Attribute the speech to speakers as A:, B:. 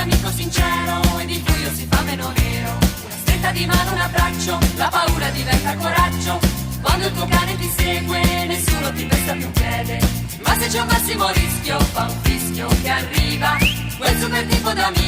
A: amico sincero ed il buio si fa meno nero. Una stretta di mano, un abbraccio, la paura diventa coraggio. Quando il tuo cane ti segue nessuno ti pesta più un piede. Ma se c'è un massimo rischio, fa un fischio che arriva quel super tipo d'amico